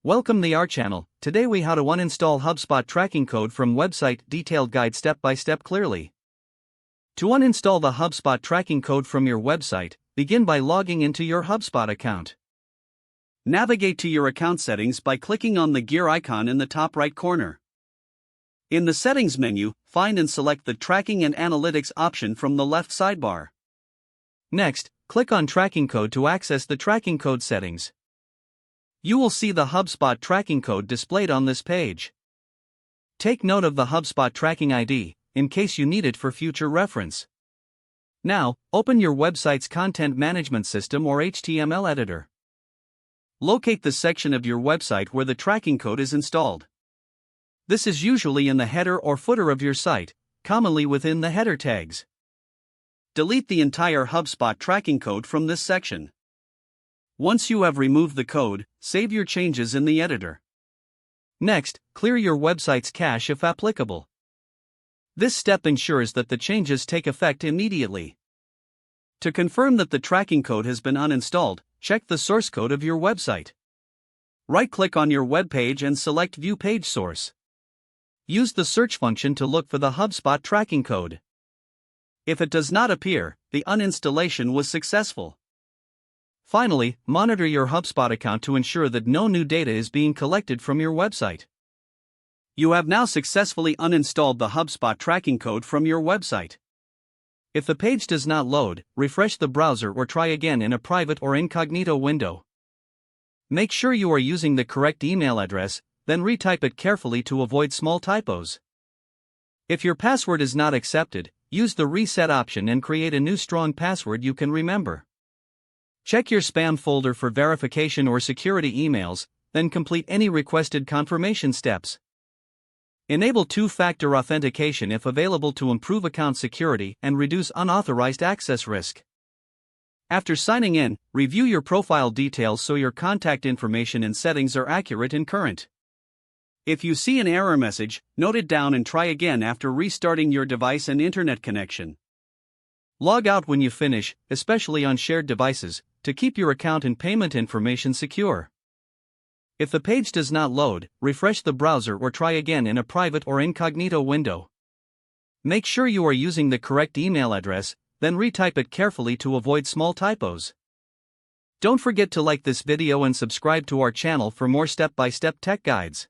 Welcome to our channel. Today we how to uninstall HubSpot tracking code from website, detailed guide step by step clearly. To uninstall the HubSpot tracking code from your website, begin by logging into your HubSpot account. Navigate to your account settings by clicking on the gear icon in the top right corner. In the settings menu, find and select the tracking and analytics option from the left sidebar. Next, click on tracking code to access the tracking code settings. You will see the HubSpot tracking code displayed on this page. Take note of the HubSpot tracking ID, in case you need it for future reference. Now, open your website's content management system or HTML editor. Locate the section of your website where the tracking code is installed. This is usually in the header or footer of your site, commonly within the header tags. Delete the entire HubSpot tracking code from this section. Once you have removed the code, save your changes in the editor. Next, clear your website's cache if applicable. This step ensures that the changes take effect immediately. To confirm that the tracking code has been uninstalled, check the source code of your website. Right-click on your web page and select View Page Source. Use the search function to look for the HubSpot tracking code. If it does not appear, the uninstallation was successful. Finally, monitor your HubSpot account to ensure that no new data is being collected from your website. You have now successfully uninstalled the HubSpot tracking code from your website. If the page does not load, refresh the browser or try again in a private or incognito window. Make sure you are using the correct email address, then retype it carefully to avoid small typos. If your password is not accepted, use the reset option and create a new strong password you can remember. Check your spam folder for verification or security emails, then complete any requested confirmation steps. Enable two-factor authentication if available to improve account security and reduce unauthorized access risk. After signing in, review your profile details so your contact information and settings are accurate and current. If you see an error message, note it down and try again after restarting your device and internet connection. Log out when you finish, especially on shared devices, to keep your account and payment information secure. If the page does not load, refresh the browser or try again in a private or incognito window. Make sure you are using the correct email address, then retype it carefully to avoid small typos. Don't forget to like this video and subscribe to our channel for more step-by-step tech guides.